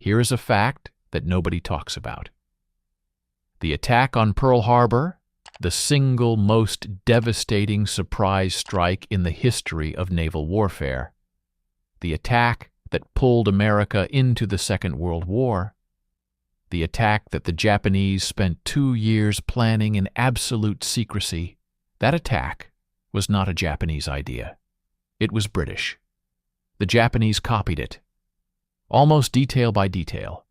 Here is a fact that nobody talks about. The attack on Pearl Harbor, the single most devastating surprise strike in the history of naval warfare. The attack that pulled America into the Second World War. The attack that the Japanese spent 2 years planning in absolute secrecy. That attack was not a Japanese idea. It was British. The Japanese copied it, almost detail by detail,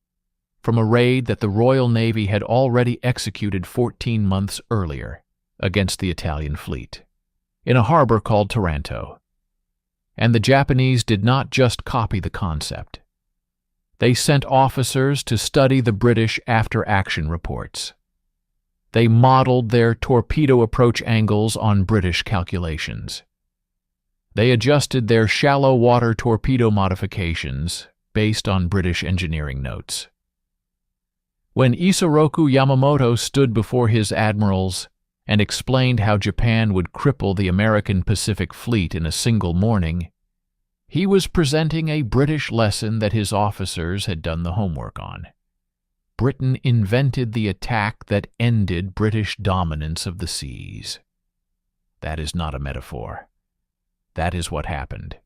from a raid that the Royal Navy had already executed 14 months earlier against the Italian fleet, in a harbor called Taranto. And the Japanese did not just copy the concept. They sent officers to study the British after-action reports. They modeled their torpedo approach angles on British calculations. They adjusted their shallow water torpedo modifications based on British engineering notes. When Isoroku Yamamoto stood before his admirals and explained how Japan would cripple the American Pacific Fleet in a single morning, he was presenting a British lesson that his officers had done the homework on. Britain invented the attack that ended British dominance of the seas. That is not a metaphor. That is what happened.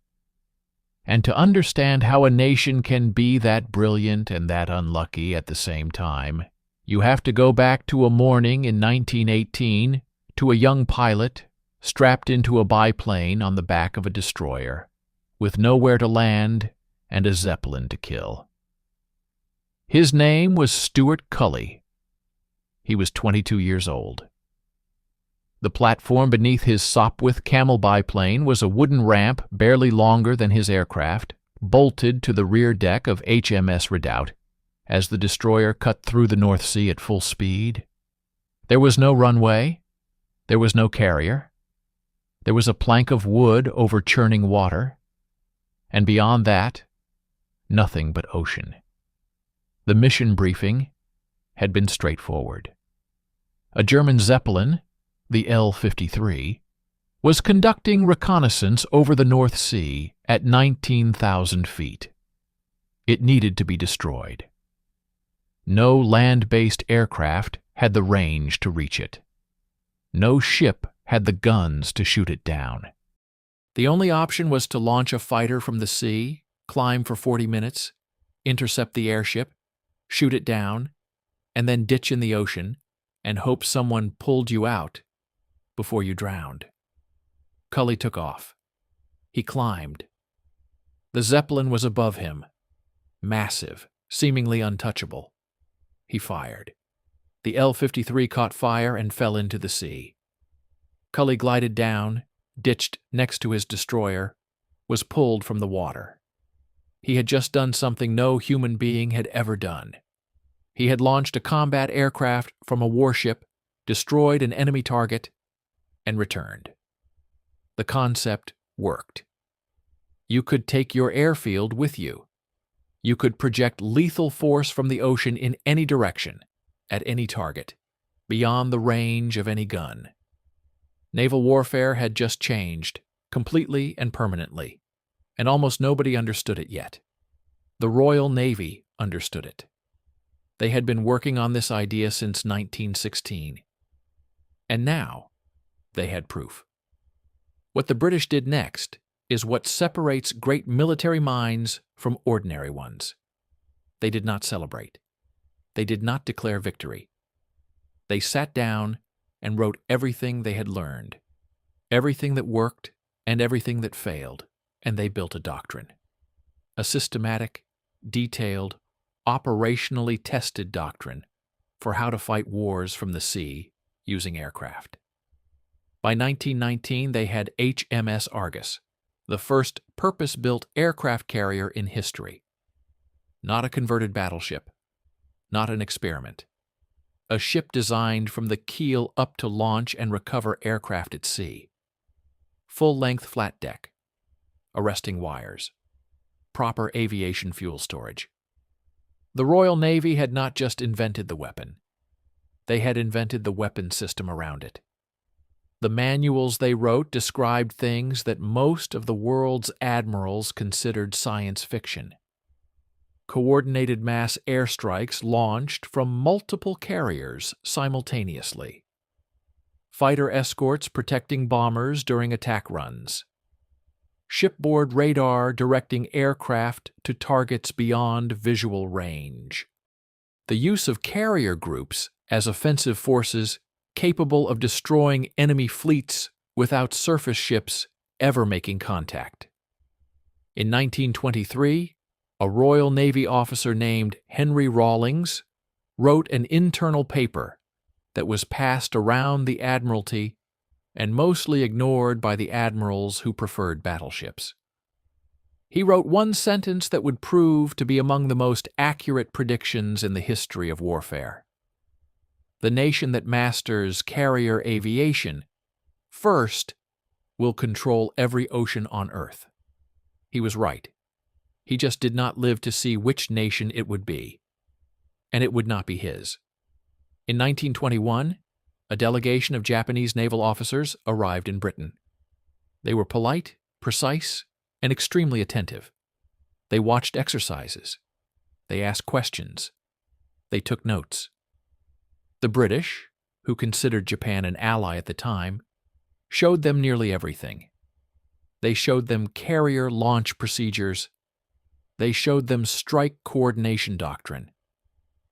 And to understand how a nation can be that brilliant and that unlucky at the same time, you have to go back to a morning in 1918, to a young pilot strapped into a biplane on the back of a destroyer, with nowhere to land and a Zeppelin to kill. His name was Stuart Cully. He was 22 years old. The platform beneath his Sopwith Camel biplane was a wooden ramp barely longer than his aircraft, bolted to the rear deck of HMS Redoubt as the destroyer cut through the North Sea at full speed. There was no runway. There was no carrier. There was a plank of wood over churning water. And beyond that, nothing but ocean. The mission briefing had been straightforward. A German Zeppelin, the L-53, was conducting reconnaissance over the North Sea at 19,000 feet. It needed to be destroyed. No land-based aircraft had the range to reach it. No ship had the guns to shoot it down. The only option was to launch a fighter from the sea, climb for 40 minutes, intercept the airship, shoot it down, and then ditch in the ocean and hope someone pulled you out before you drowned. Cully took off. He climbed. The Zeppelin was above him, massive, seemingly untouchable. He fired. The L-53 caught fire and fell into the sea. Cully glided down, ditched next to his destroyer, was pulled from the water. He had just done something no human being had ever done. He had launched a combat aircraft from a warship, destroyed an enemy target, and returned. The concept worked. You could take your airfield with you. You could project lethal force from the ocean in any direction, at any target, beyond the range of any gun. Naval warfare had just changed, completely and permanently, and almost nobody understood it yet. The Royal Navy understood it. They had been working on this idea since 1916. And now, they had proof. What the British did next is what separates great military minds from ordinary ones. They did not celebrate. They did not declare victory. They sat down and wrote everything they had learned, everything that worked and everything that failed, and they built a doctrine. A systematic, detailed, operationally tested doctrine for how to fight wars from the sea using aircraft. By 1919, they had HMS Argus, the first purpose-built aircraft carrier in history. Not a converted battleship, not an experiment. A ship designed from the keel up to launch and recover aircraft at sea. Full-length flat deck, arresting wires, proper aviation fuel storage. The Royal Navy had not just invented the weapon. They had invented the weapon system around it. The manuals they wrote described things that most of the world's admirals considered science fiction. coordinated mass airstrikes launched from multiple carriers simultaneously. Fighter escorts protecting bombers during attack runs. Shipboard radar directing aircraft to targets beyond visual range. The use of carrier groups as offensive forces capable of destroying enemy fleets without surface ships ever making contact. In 1923, a Royal Navy officer named Henry Rawlings wrote an internal paper that was passed around the Admiralty and mostly ignored by the admirals who preferred battleships. He wrote one sentence that would prove to be among the most accurate predictions in the history of warfare. The nation that masters carrier aviation first will control every ocean on Earth. He was right. He just did not live to see which nation it would be. And it would not be his. In 1921, a delegation of Japanese naval officers arrived in Britain. They were polite, precise, and extremely attentive. They watched exercises. They asked questions. They took notes. The British, who considered Japan an ally at the time, showed them nearly everything. They showed them carrier launch procedures. They showed them strike coordination doctrine.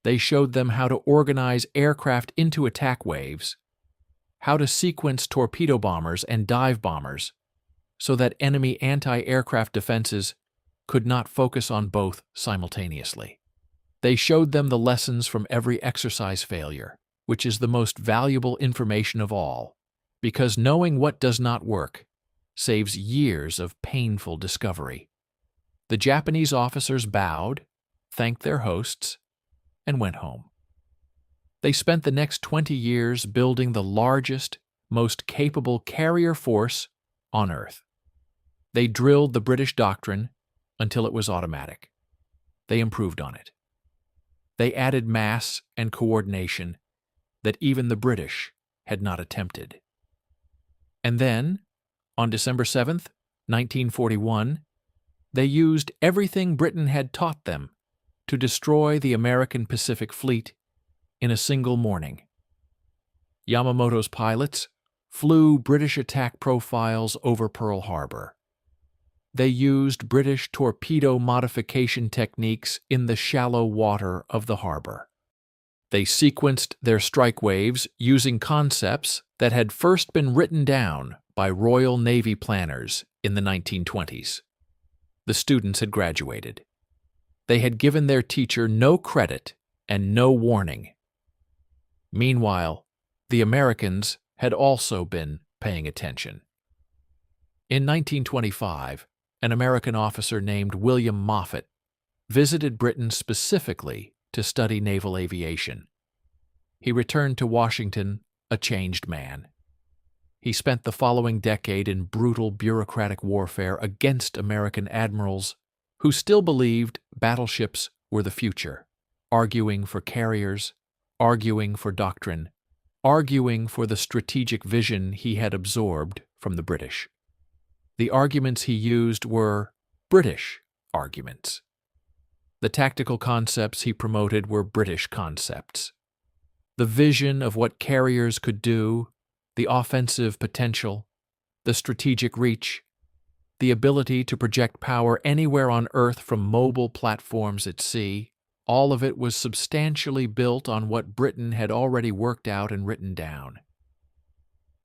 They showed them how to organize aircraft into attack waves, how to sequence torpedo bombers and dive bombers so that enemy anti-aircraft defenses could not focus on both simultaneously. They showed them the lessons from every exercise failure, which is the most valuable information of all, because knowing what does not work saves years of painful discovery. The Japanese officers bowed, thanked their hosts, and went home. They spent the next 20 years building the largest, most capable carrier force on Earth. They drilled the British doctrine until it was automatic. They improved on it. They added mass and coordination that even the British had not attempted. And then, on December 7th, 1941, they used everything Britain had taught them to destroy the American Pacific Fleet in a single morning. Yamamoto's pilots flew British attack profiles over Pearl Harbor. They used British torpedo modification techniques in the shallow water of the harbor. They sequenced their strike waves using concepts that had first been written down by Royal Navy planners in the 1920s. The students had graduated. They had given their teacher no credit and no warning. Meanwhile, the Americans had also been paying attention. In 1925, an American officer named William Moffett visited Britain specifically to study naval aviation. He returned to Washington a changed man. He spent the following decade in brutal bureaucratic warfare against American admirals who still believed battleships were the future, arguing for carriers, arguing for doctrine, arguing for the strategic vision he had absorbed from the British. The arguments he used were British arguments. The tactical concepts he promoted were British concepts. The vision of what carriers could do, the offensive potential, the strategic reach, the ability to project power anywhere on Earth from mobile platforms at sea, all of it was substantially built on what Britain had already worked out and written down.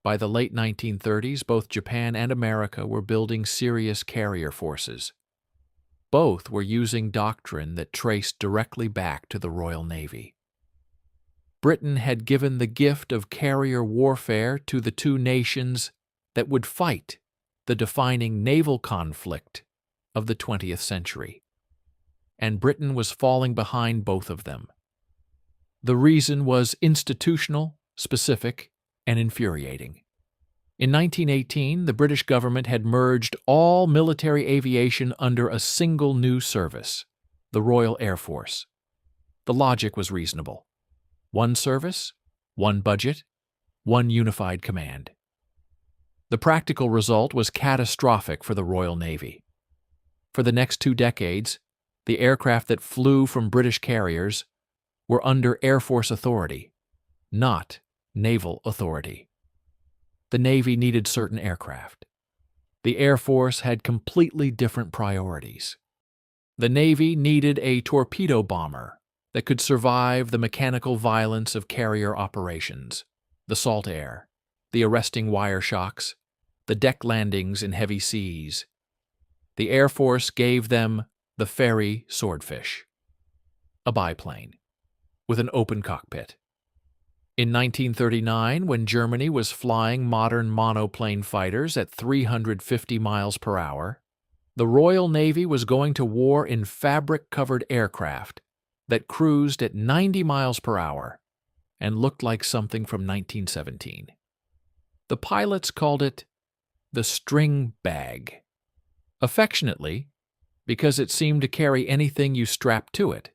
By the late 1930s, both Japan and America were building serious carrier forces. Both were using doctrine that traced directly back to the Royal Navy. Britain had given the gift of carrier warfare to the two nations that would fight the defining naval conflict of the 20th century. And Britain was falling behind both of them. The reason was institutional, specific, and infuriating. In 1918, the British government had merged all military aviation under a single new service, the Royal Air Force. The logic was reasonable. One service, one budget, one unified command. The practical result was catastrophic for the Royal Navy. For the next 2 decades, The aircraft that flew from British carriers were under Air Force authority, not naval authority. The Navy needed certain aircraft. The Air Force had completely different priorities. The Navy needed a torpedo bomber that could survive the mechanical violence of carrier operations, the salt air, the arresting wire shocks, the deck landings in heavy seas. The Air Force gave them the Fairey Swordfish, a biplane with an open cockpit. In 1939, when Germany was flying modern monoplane fighters at 350 miles per hour, the Royal Navy was going to war in fabric-covered aircraft that cruised at 90 miles per hour and looked like something from 1917. The pilots called it the string bag, affectionately because it seemed to carry anything you strapped to it,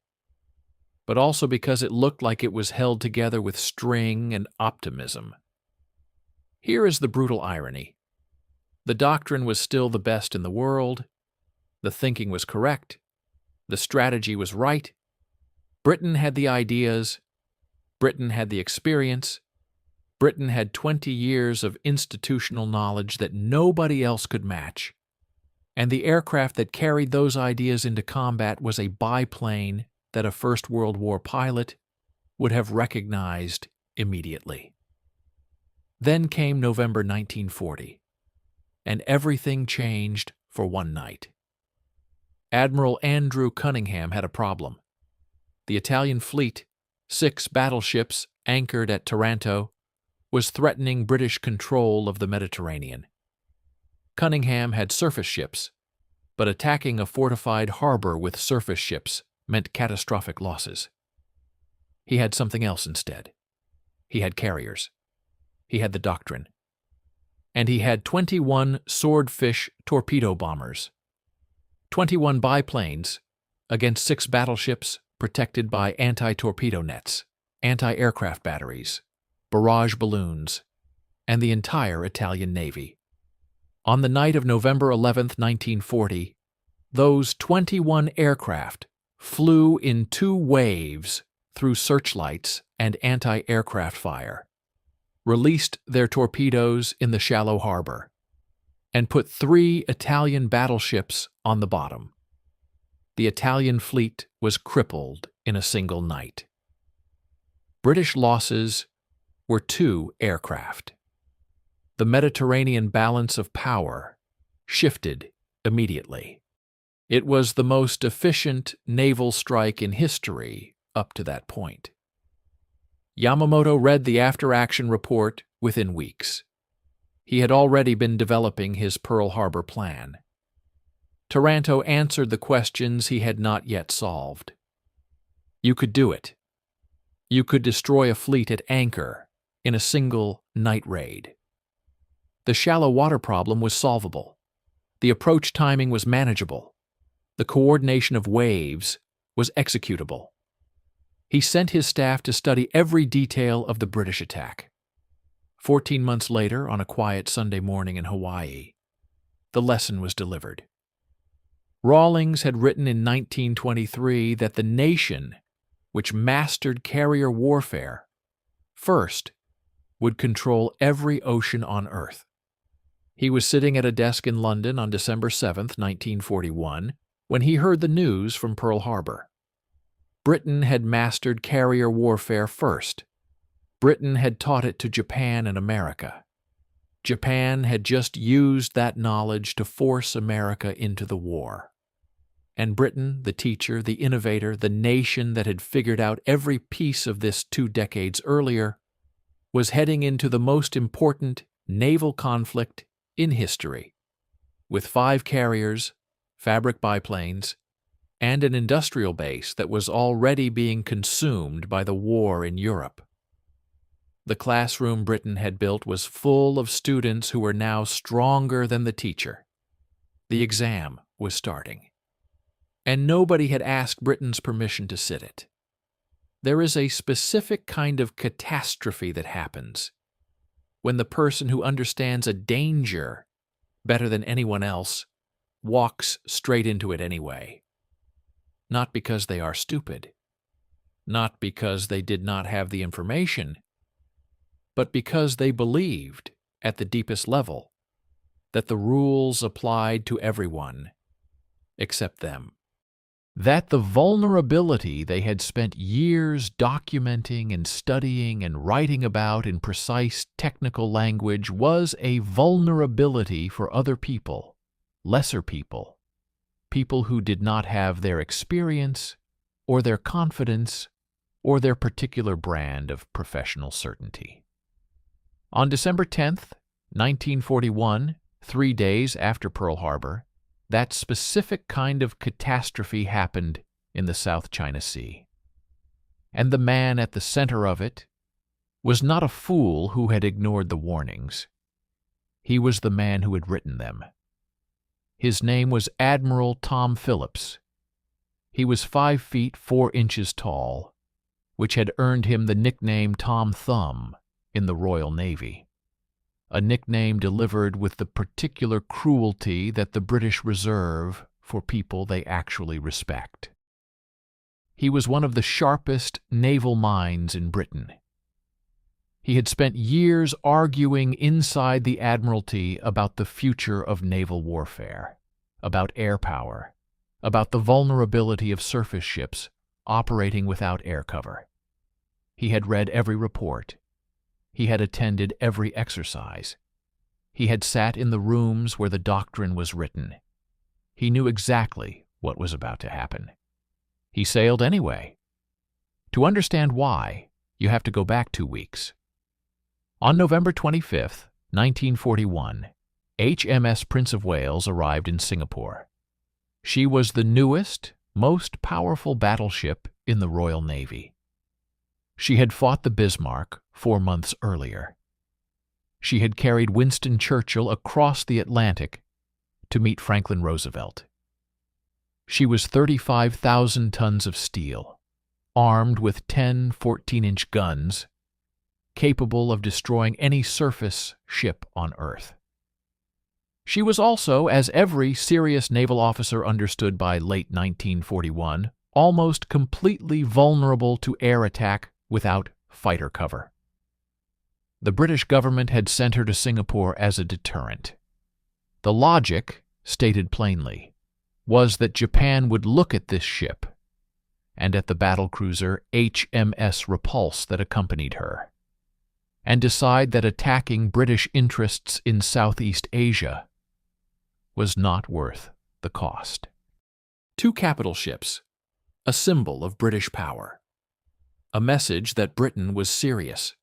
but also because it looked like it was held together with string and optimism. Here is the brutal irony. The doctrine was still the best in the world, the thinking was correct, the strategy was right, Britain had the ideas, Britain had the experience, Britain had 20 years of institutional knowledge that nobody else could match, and the aircraft that carried those ideas into combat was a biplane that a First World War pilot would have recognized immediately. Then came November 1940, and everything changed for one night. Admiral Andrew Cunningham had a problem. The Italian fleet, 6 battleships anchored at Taranto, was threatening British control of the Mediterranean. Cunningham had surface ships, but attacking a fortified harbor with surface ships meant catastrophic losses. He had something else instead. He had carriers. He had the doctrine. And he had 21 Swordfish torpedo bombers, 21 biplanes against 6 battleships protected by anti-torpedo nets, anti-aircraft batteries, barrage balloons, and the entire Italian Navy. On the night of November 11, 1940, those 21 aircraft flew in 2 waves through searchlights and anti-aircraft fire, released their torpedoes in the shallow harbor, and put 3 Italian battleships on the bottom. The Italian fleet was crippled in a single night. British losses were 2 aircraft. The Mediterranean balance of power shifted immediately. It was the most efficient naval strike in history up to that point. Yamamoto read the after-action report within weeks. He had already been developing his Pearl Harbor plan. Taranto answered the questions he had not yet solved. You could do it. You could destroy a fleet at anchor in a single night raid. The shallow water problem was solvable. The approach timing was manageable. The coordination of waves was executable. He sent his staff to study every detail of the British attack. 14 months later, on a quiet Sunday morning in Hawaii, the lesson was delivered. Rawlings had written in 1923 that the nation which mastered carrier warfare first would control every ocean on Earth. He was sitting at a desk in London on December 7, 1941, when he heard the news from Pearl Harbor. Britain had mastered carrier warfare first. Britain had taught it to Japan and America. Japan had just used that knowledge to force America into the war. And Britain, the teacher, the innovator, the nation that had figured out every piece of this 2 decades earlier, was heading into the most important naval conflict in history, with 5 carriers, fabric biplanes, and an industrial base that was already being consumed by the war in Europe. The classroom Britain had built was full of students who were now stronger than the teacher. The exam was starting, and nobody had asked Britain's permission to sit it. There is a specific kind of catastrophe that happens when the person who understands a danger better than anyone else walks straight into it anyway. not because they are stupid, not because they did not have the information, but because they believed, at the deepest level, that the rules applied to everyone except them. That the vulnerability they had spent years documenting and studying and writing about in precise technical language was a vulnerability for other people, lesser people, people who did not have their experience or their confidence or their particular brand of professional certainty. On December 10th, 1941, 3 days after Pearl Harbor, that specific kind of catastrophe happened in the South China Sea. And the man at the center of it was not a fool who had ignored the warnings. He was the man who had written them. His name was Admiral Tom Phillips. He was 5 feet 4 inches tall, which had earned him the nickname Tom Thumb in the Royal Navy, a nickname delivered with the particular cruelty that the British reserve for people they actually respect. He was one of the sharpest naval minds in Britain. He had spent years arguing inside the Admiralty about the future of naval warfare, about air power, about the vulnerability of surface ships operating without air cover. He had read every report. He had attended every exercise. He had sat in the rooms where the doctrine was written. He knew exactly what was about to happen. He sailed anyway. To understand why, you have to go back 2 weeks. On November 25th, 1941, HMS Prince of Wales arrived in Singapore. She was the newest, most powerful battleship in the Royal Navy. She had fought the Bismarck 4 months earlier. She had carried Winston Churchill across the Atlantic to meet Franklin Roosevelt. She was 35,000 tons of steel, armed with 10 14-inch guns, capable of destroying any surface ship on Earth. She was also, as every serious naval officer understood by late 1941, almost completely vulnerable to air attack without fighter cover. The British government had sent her to Singapore as a deterrent. The logic, stated plainly, was that Japan would look at this ship and at the battlecruiser HMS Repulse that accompanied her, and decide that attacking British interests in Southeast Asia was not worth the cost. 2 capital ships, a symbol of British power, a message that Britain was serious.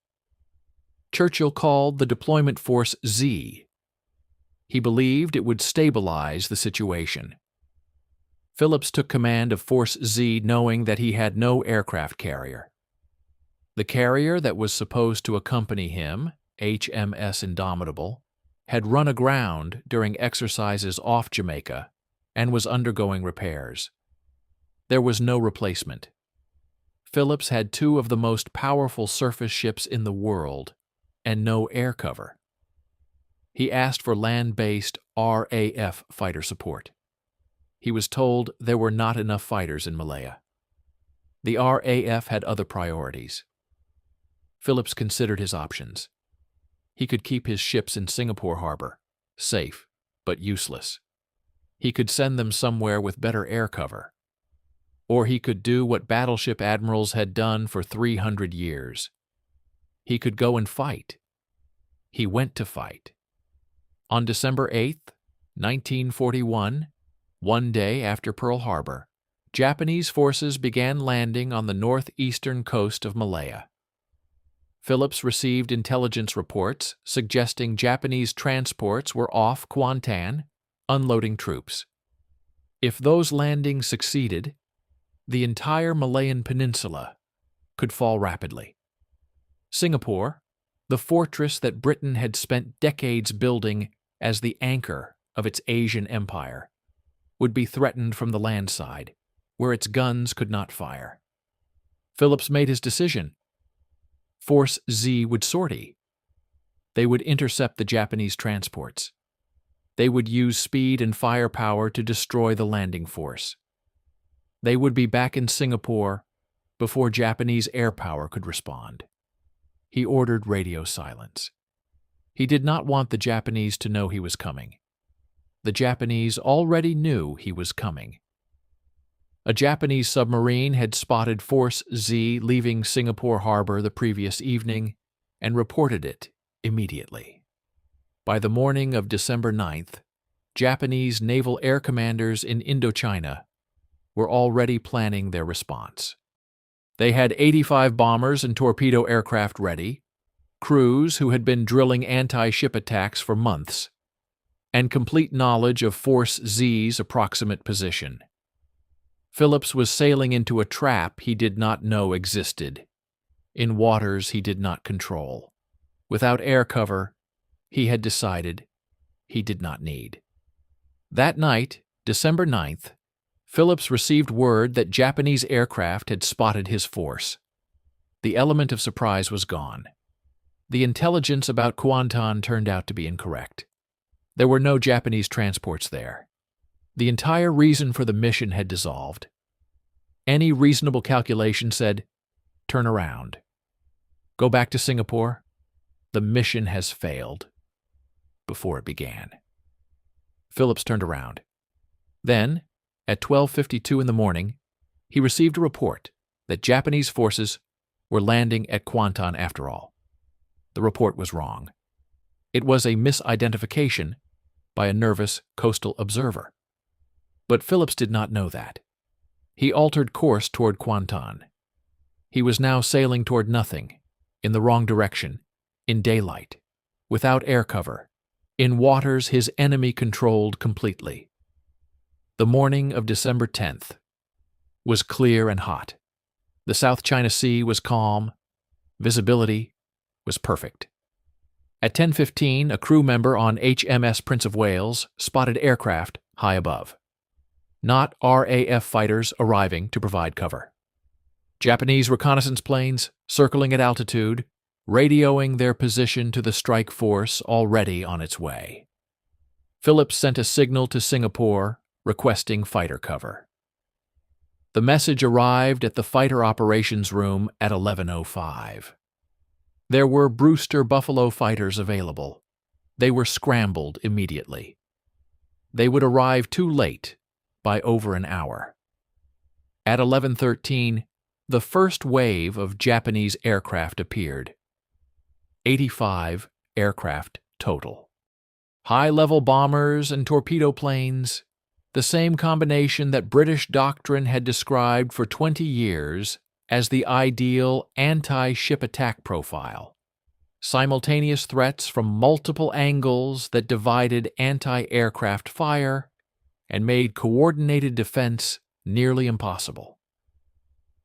Churchill called the deployment force Z. He believed it would stabilize the situation. Phillips took command of Force Z knowing that he had no aircraft carrier. The carrier that was supposed to accompany him, HMS Indomitable, had run aground during exercises off Jamaica and was undergoing repairs. There was no replacement. Phillips had 2 of the most powerful surface ships in the world and no air cover. He asked for land-based RAF fighter support. He was told there were not enough fighters in Malaya. The RAF had other priorities. Phillips considered his options. He could keep his ships in Singapore harbor, safe but useless. He could send them somewhere with better air cover. Or he could do what battleship admirals had done for 300 years. He could go and fight. He went to fight. On December 8th, 1941, 1 day after Pearl Harbor, Japanese forces began landing on the northeastern coast of Malaya. Phillips received intelligence reports suggesting Japanese transports were off Kuantan, unloading troops. If those landings succeeded, the entire Malayan peninsula could fall rapidly. Singapore, the fortress that Britain had spent decades building as the anchor of its Asian empire, would be threatened from the land side, where its guns could not fire. Phillips made his decision. Force Z would sortie. They would intercept the Japanese transports. They would use speed and firepower to destroy the landing force. They would be back in Singapore before Japanese air power could respond. He ordered radio silence. He did not want the Japanese to know he was coming. The Japanese already knew he was coming. A Japanese submarine had spotted Force Z leaving Singapore harbor the previous evening and reported it immediately. By the morning of December 9th, Japanese naval air commanders in Indochina were already planning their response. They had 85 bombers and torpedo aircraft ready, crews who had been drilling anti-ship attacks for months, and complete knowledge of Force Z's approximate position. Phillips was sailing into a trap he did not know existed, in waters he did not control. Without air cover, he had decided he did not need. That night, December 9th, Phillips received word that Japanese aircraft had spotted his force. The element of surprise was gone. The intelligence about Kuantan turned out to be incorrect. There were no Japanese transports there. The entire reason for the mission had dissolved. Any reasonable calculation said, turn around. Go back to Singapore. The mission has failed. Before it began. Phillips turned around. Then, at 12:52 in the morning, he received a report that Japanese forces were landing at Kuantan after all. The report was wrong. It was a misidentification by a nervous coastal observer. But Phillips did not know that. He altered course toward Kuantan. He was now sailing toward nothing, in the wrong direction, in daylight, without air cover, in waters his enemy controlled completely. The morning of December 10th was clear and hot. The South China Sea was calm. Visibility was perfect. At 10:15, a crew member on HMS Prince of Wales spotted aircraft high above. Not RAF fighters arriving to provide cover. Japanese reconnaissance planes circling at altitude, radioing their position to the strike force already on its way. Phillips sent a signal to Singapore requesting fighter cover. The message arrived at the fighter operations room at 11:05. There were Brewster Buffalo fighters available. They were scrambled immediately. They would arrive too late by over an hour. At 11:13, the first wave of Japanese aircraft appeared. 85 aircraft total. High-level bombers and torpedo planes, the same combination that British doctrine had described for 20 years as the ideal anti-ship attack profile. Simultaneous threats from multiple angles that divided anti-aircraft fire and made coordinated defense nearly impossible.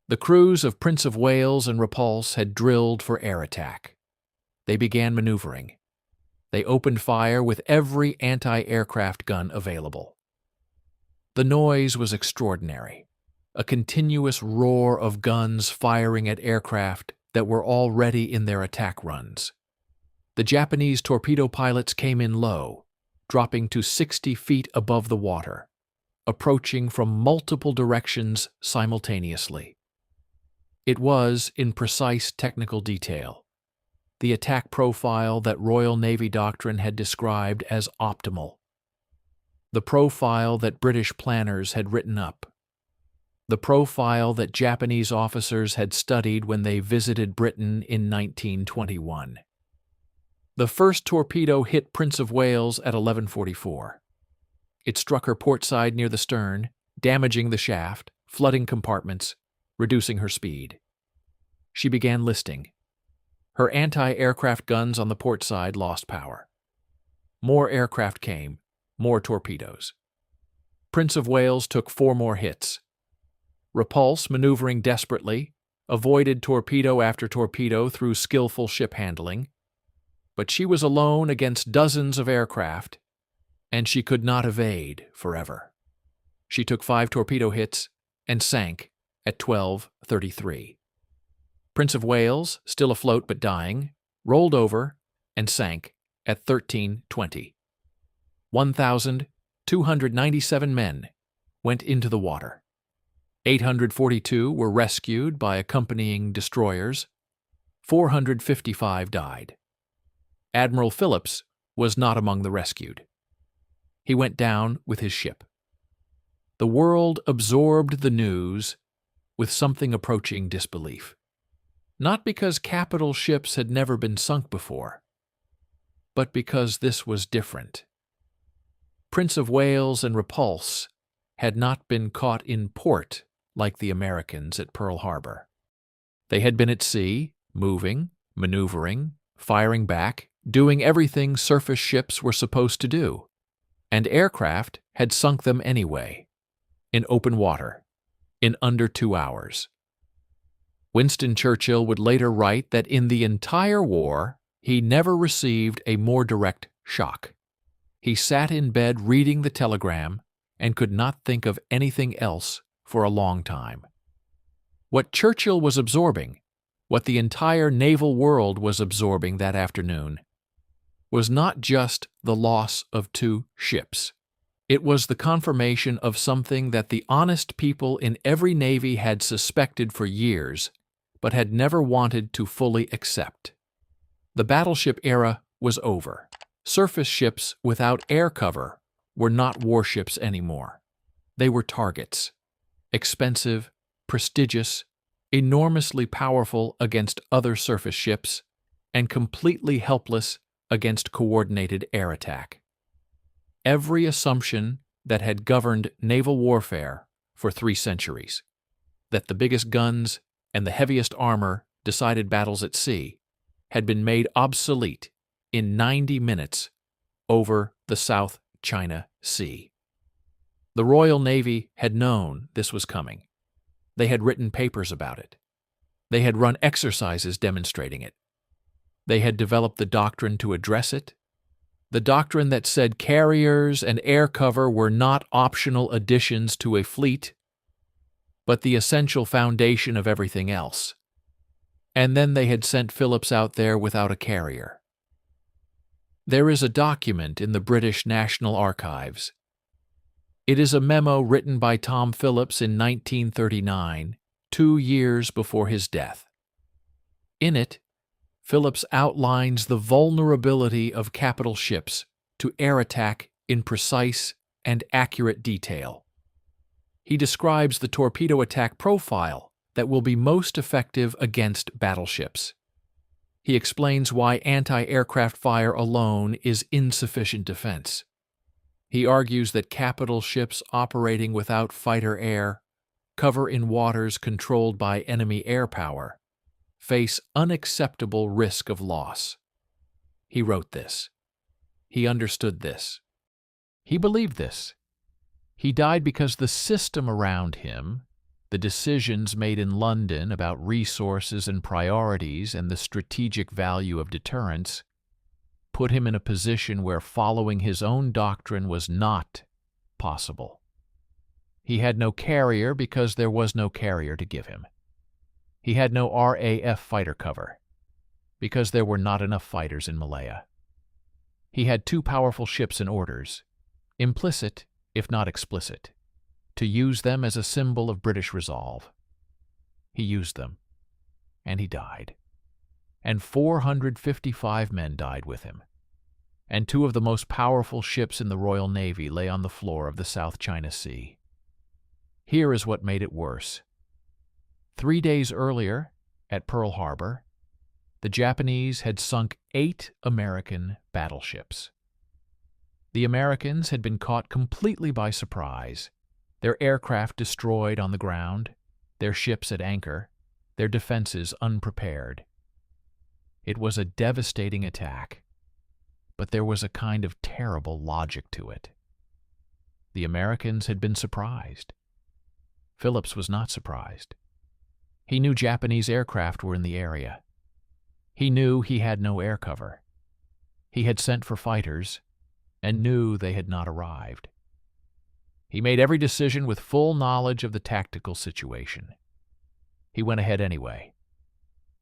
The crews of Prince of Wales and Repulse had drilled for air attack. They began maneuvering. They opened fire with every anti-aircraft gun available. The noise was extraordinary, a continuous roar of guns firing at aircraft that were already in their attack runs. The Japanese torpedo pilots came in low, dropping to 60 feet above the water, approaching from multiple directions simultaneously. It was, in precise technical detail, the attack profile that Royal Navy doctrine had described as optimal. The profile that British planners had written up. The profile that Japanese officers had studied when they visited Britain in 1921. The first torpedo hit Prince of Wales at 11:44. It struck her port side near the stern, damaging the shaft, flooding compartments, reducing her speed. She began listing. Her anti-aircraft guns on the port side lost power. More aircraft came, more torpedoes. Prince of Wales took 4 more hits. Repulse, maneuvering desperately, avoided torpedo after torpedo through skillful ship handling, but she was alone against dozens of aircraft, and she could not evade forever. She took 5 torpedo hits and sank at 12:33. Prince of Wales, still afloat but dying, rolled over and sank at 13:20. 1,297 men went into the water. 842 were rescued by accompanying destroyers. 455 died. Admiral Phillips was not among the rescued. He went down with his ship. The world absorbed the news with something approaching disbelief. Not because capital ships had never been sunk before, but because this was different. Prince of Wales and Repulse had not been caught in port like the Americans at Pearl Harbor. They had been at sea, moving, maneuvering, firing back, doing everything surface ships were supposed to do, and aircraft had sunk them anyway, in open water, in under 2 hours. Winston Churchill would later write that in the entire war, he never received a more direct shock. He sat in bed reading the telegram and could not think of anything else for a long time. What Churchill was absorbing, what the entire naval world was absorbing that afternoon, was not just the loss of 2 ships. It was the confirmation of something that the honest people in every navy had suspected for years, but had never wanted to fully accept. The battleship era was over. Surface ships without air cover were not warships anymore. They were targets, expensive, prestigious, enormously powerful against other surface ships, and completely helpless against coordinated air attack. Every assumption that had governed naval warfare for 3 centuries, that the biggest guns and the heaviest armor decided battles at sea, had been made obsolete in 90 minutes over the South China Sea. The Royal Navy had known this was coming. They had written papers about it. They had run exercises demonstrating it. They had developed the doctrine to address it, the doctrine that said carriers and air cover were not optional additions to a fleet, but the essential foundation of everything else. And then they had sent Phillips out there without a carrier. There is a document in the British National Archives. It is a memo written by Tom Phillips in 1939, 2 years before his death. In it, Phillips outlines the vulnerability of capital ships to air attack in precise and accurate detail. He describes the torpedo attack profile that will be most effective against battleships. He explains why anti-aircraft fire alone is insufficient defense. He argues that capital ships operating without fighter air, cover in waters controlled by enemy air power, face unacceptable risk of loss. He wrote this. He understood this. He believed this. He died because the system around him, the decisions made in London about resources and priorities and the strategic value of deterrence, put him in a position where following his own doctrine was not possible. He had no carrier because there was no carrier to give him. He had no RAF fighter cover because there were not enough fighters in Malaya. He had 2 powerful ships in orders, implicit if not explicit, to use them as a symbol of British resolve. He used them, and he died. And 455 men died with him. And 2 of the most powerful ships in the Royal Navy lay on the floor of the South China Sea. Here is what made it worse. 3 days earlier, at Pearl Harbor, the Japanese had sunk 8 American battleships. The Americans had been caught completely by surprise, their aircraft destroyed on the ground, their ships at anchor, their defenses unprepared. It was a devastating attack, but there was a kind of terrible logic to it. The Americans had been surprised. Phillips was not surprised. He knew Japanese aircraft were in the area. He knew he had no air cover. He had sent for fighters and knew they had not arrived. He made every decision with full knowledge of the tactical situation. He went ahead anyway.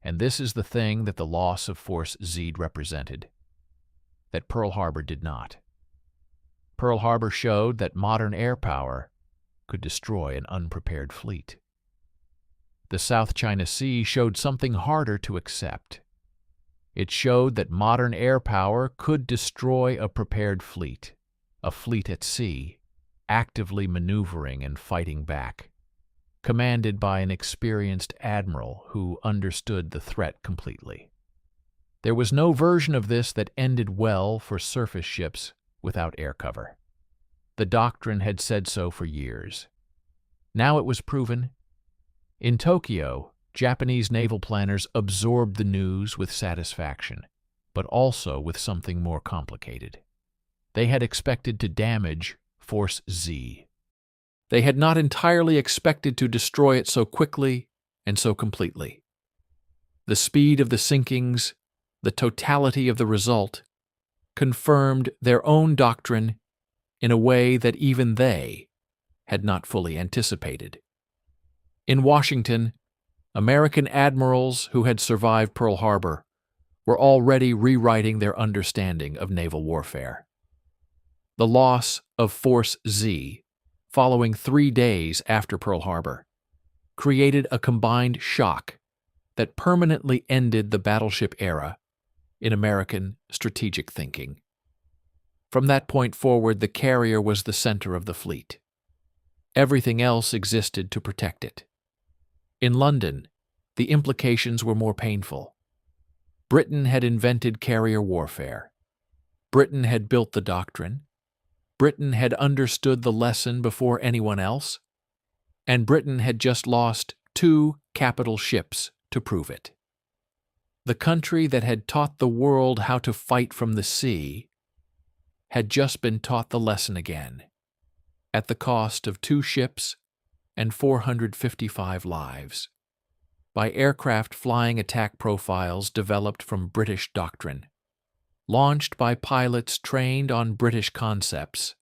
And this is the thing that the loss of Force Z represented, that Pearl Harbor did not. Pearl Harbor showed that modern air power could destroy an unprepared fleet. The South China Sea showed something harder to accept. It showed that modern air power could destroy a prepared fleet, a fleet at sea, actively maneuvering and fighting back, commanded by an experienced admiral who understood the threat completely. There was no version of this that ended well for surface ships without air cover. The doctrine had said so for years. Now it was proven. In Tokyo, Japanese naval planners absorbed the news with satisfaction, but also with something more complicated. They had expected to damage Force Z. They had not entirely expected to destroy it so quickly and so completely. The speed of the sinkings, the totality of the result, confirmed their own doctrine in a way that even they had not fully anticipated. In Washington, American admirals who had survived Pearl Harbor were already rewriting their understanding of naval warfare. The loss of Force Z, following 3 days after Pearl Harbor, created a combined shock that permanently ended the battleship era in American strategic thinking. From that point forward, the carrier was the center of the fleet. Everything else existed to protect it. In London, the implications were more painful. Britain had invented carrier warfare. Britain had built the doctrine. Britain had understood the lesson before anyone else. And Britain had just lost 2 capital ships to prove it. The country that had taught the world how to fight from the sea had just been taught the lesson again, at the cost of 2 ships and 455 lives, by aircraft flying attack profiles developed from British doctrine, launched by pilots trained on British concepts,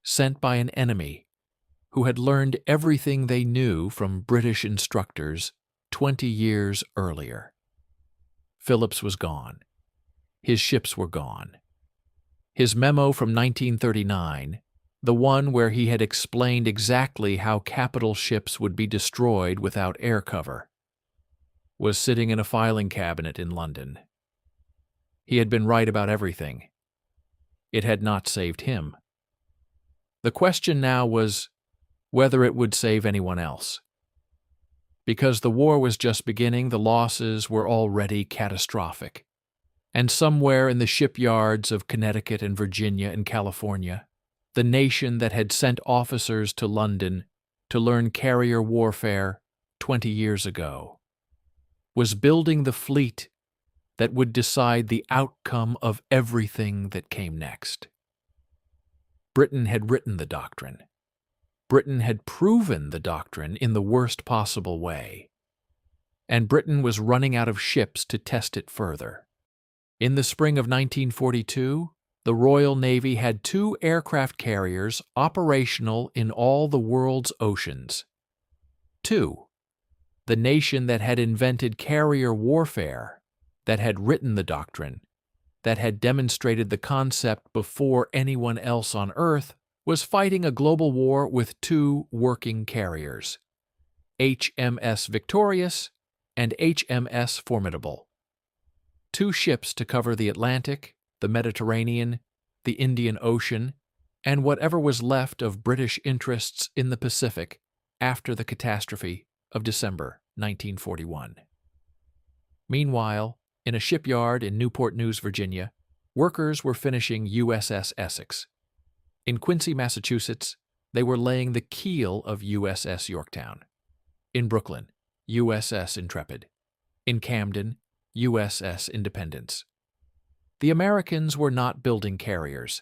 sent by an enemy who had learned everything they knew from British instructors 20 years earlier. Phillips was gone. His ships were gone. His memo from 1939, the one where he had explained exactly how capital ships would be destroyed without air cover, was sitting in a filing cabinet in London. He had been right about everything. It had not saved him. The question now was whether it would save anyone else. Because the war was just beginning, the losses were already catastrophic. And somewhere in the shipyards of Connecticut and Virginia and California, the nation that had sent officers to London to learn carrier warfare 20 years ago was building the fleet that would decide the outcome of everything that came next. Britain had written the doctrine. Britain had proven the doctrine in the worst possible way. And Britain was running out of ships to test it further. In the spring of 1942, the Royal Navy had 2 aircraft carriers operational in all the world's oceans. 2. The nation that had invented carrier warfare, that had written the doctrine, that had demonstrated the concept before anyone else on Earth, was fighting a global war with 2 working carriers, HMS Victorious and HMS Formidable. 2 ships to cover the Atlantic, the Mediterranean, the Indian Ocean, and whatever was left of British interests in the Pacific after the catastrophe of December 1941. Meanwhile, in a shipyard in Newport News, Virginia, workers were finishing USS Essex. In Quincy, Massachusetts, they were laying the keel of USS Yorktown. In Brooklyn, USS Intrepid. In Camden, USS Independence. The Americans were not building carriers.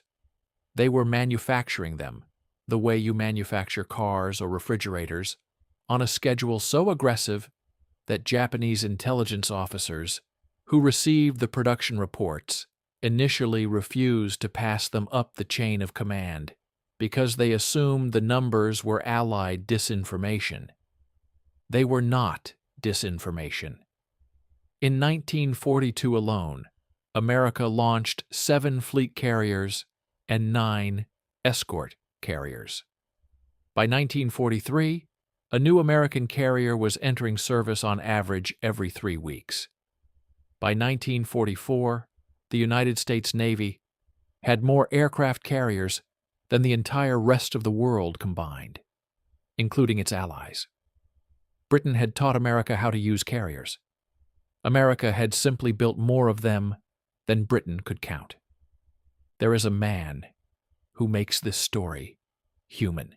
They were manufacturing them, the way you manufacture cars or refrigerators, on a schedule so aggressive that Japanese intelligence officers who received the production reports initially refused to pass them up the chain of command because they assumed the numbers were Allied disinformation. They were not disinformation. In 1942 alone, America launched 7 fleet carriers and 9 escort carriers. By 1943, a new American carrier was entering service on average every 3 weeks. By 1944, the United States Navy had more aircraft carriers than the entire rest of the world combined, including its allies. Britain had taught America how to use carriers. America had simply built more of them than Britain could count. There is a man who makes this story human.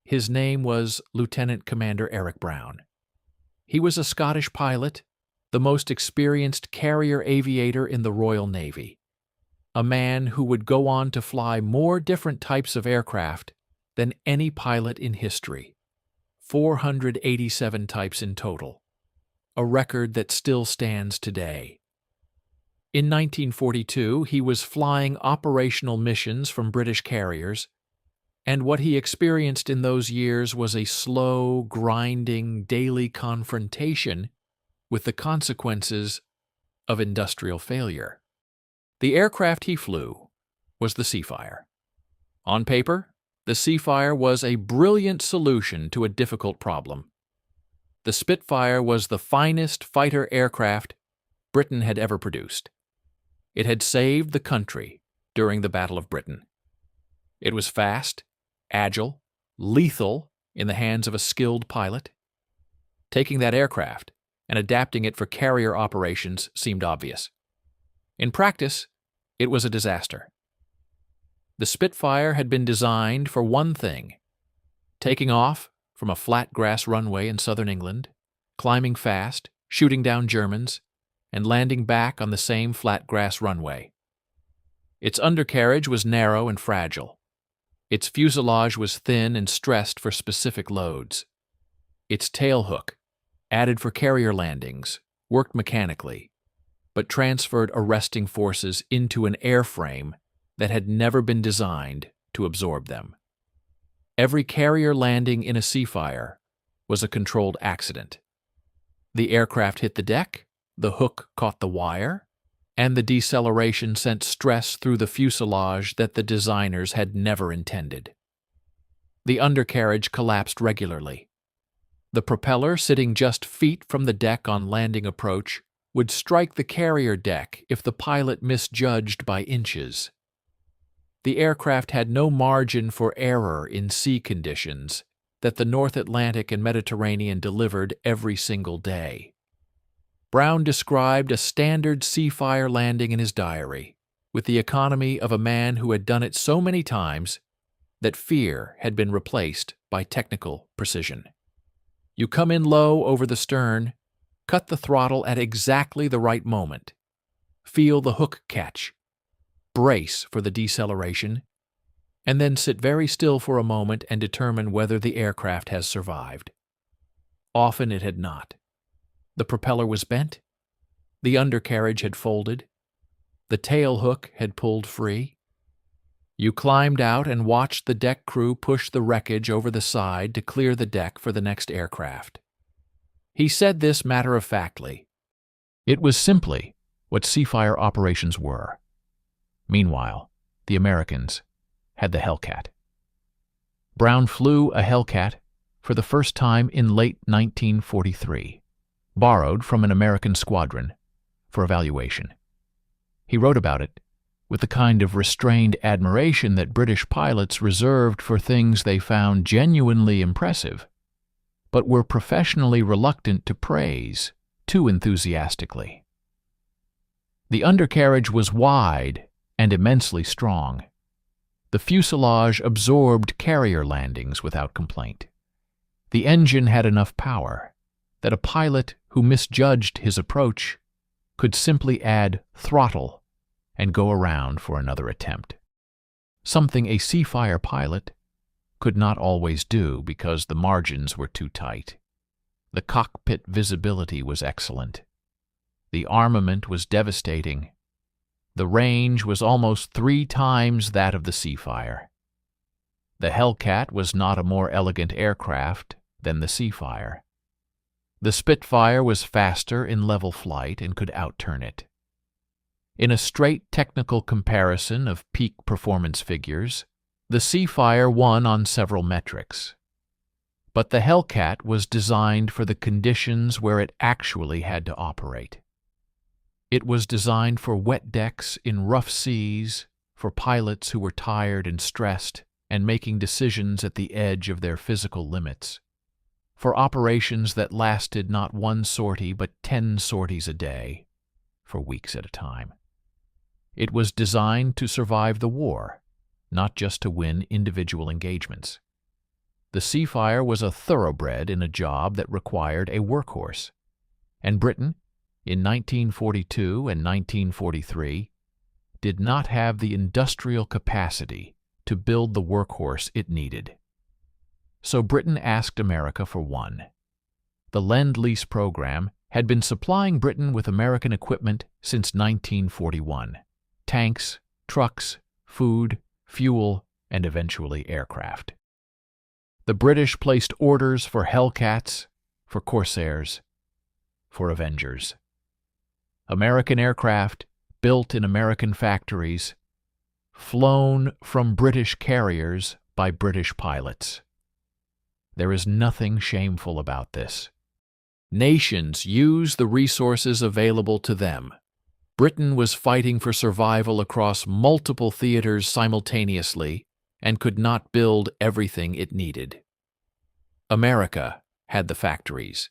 His name was Lieutenant Commander Eric Brown. He was a Scottish pilot, the most experienced carrier aviator in the Royal Navy, a man who would go on to fly more different types of aircraft than any pilot in history, 487 types in total, a record that still stands today. In 1942, he was flying operational missions from British carriers, and what he experienced in those years was a slow, grinding, daily confrontation with the consequences of industrial failure. The aircraft he flew was the Seafire. On paper, the Seafire was a brilliant solution to a difficult problem. The Spitfire was the finest fighter aircraft Britain had ever produced. It had saved the country during the Battle of Britain. It was fast, agile, lethal in the hands of a skilled pilot. Taking that aircraft and adapting it for carrier operations seemed obvious. In practice, it was a disaster. The Spitfire had been designed for one thing: taking off from a flat grass runway in southern England, climbing fast, shooting down Germans, and landing back on the same flat grass runway. Its undercarriage was narrow and fragile. Its fuselage was thin and stressed for specific loads. Its tailhook, added for carrier landings, worked mechanically, but transferred arresting forces into an airframe that had never been designed to absorb them. Every carrier landing in a Seafire was a controlled accident. The aircraft hit the deck, the hook caught the wire, and the deceleration sent stress through the fuselage that the designers had never intended. The undercarriage collapsed regularly. The propeller, sitting just feet from the deck on landing approach, would strike the carrier deck if the pilot misjudged by inches. The aircraft had no margin for error in sea conditions that the North Atlantic and Mediterranean delivered every single day. Brown described a standard Seafire landing in his diary, with the economy of a man who had done it so many times that fear had been replaced by technical precision. You come in low over the stern, cut the throttle at exactly the right moment, feel the hook catch, brace for the deceleration, and then sit very still for a moment and determine whether the aircraft has survived. Often it had not. The propeller was bent, the undercarriage had folded, the tail hook had pulled free. You climbed out and watched the deck crew push the wreckage over the side to clear the deck for the next aircraft. He said this matter-of-factly. It was simply what Seafire operations were. Meanwhile, the Americans had the Hellcat. Brown flew a Hellcat for the first time in late 1943, borrowed from an American squadron for evaluation. He wrote about it with the kind of restrained admiration that British pilots reserved for things they found genuinely impressive, but were professionally reluctant to praise too enthusiastically. The undercarriage was wide and immensely strong. The fuselage absorbed carrier landings without complaint. The engine had enough power that a pilot who misjudged his approach could simply add throttle and go around for another attempt. Something a Seafire pilot could not always do because the margins were too tight. The cockpit visibility was excellent. The armament was devastating. The range was almost 3 times that of the Seafire. The Hellcat was not a more elegant aircraft than the Seafire. The Spitfire was faster in level flight and could outturn it. In a straight technical comparison of peak performance figures, The Seafire won on several metrics, but the Hellcat was designed for the conditions where it actually had to operate. It was designed for wet decks in rough seas, for pilots who were tired and stressed and making decisions at the edge of their physical limits, for operations that lasted not one sortie but 10 sorties a day, for weeks at a time. It was designed to survive the war, not just to win individual engagements. The Seafire was a thoroughbred in a job that required a workhorse, and Britain, in 1942 and 1943, did not have the industrial capacity to build the workhorse it needed. So Britain asked America for one. The Lend-Lease program had been supplying Britain with American equipment since 1941: tanks, trucks, food, fuel, and eventually aircraft. The British placed orders for Hellcats, for Corsairs, for Avengers. American aircraft, built in American factories, flown from British carriers by British pilots. There is nothing shameful about this. Nations use the resources available to them. Britain was fighting for survival across multiple theaters simultaneously and could not build everything it needed. America had the factories.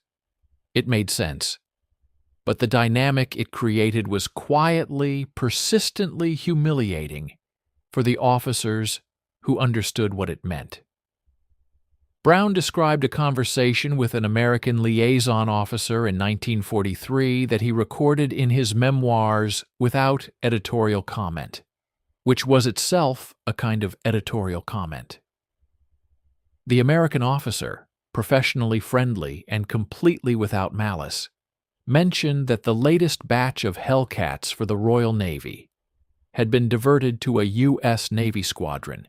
It made sense. But the dynamic it created was quietly, persistently humiliating for the officers who understood what it meant. Brown described a conversation with an American liaison officer in 1943 that he recorded in his memoirs without editorial comment, which was itself a kind of editorial comment. The American officer, professionally friendly and completely without malice, mentioned that the latest batch of Hellcats for the Royal Navy had been diverted to a U.S. Navy squadron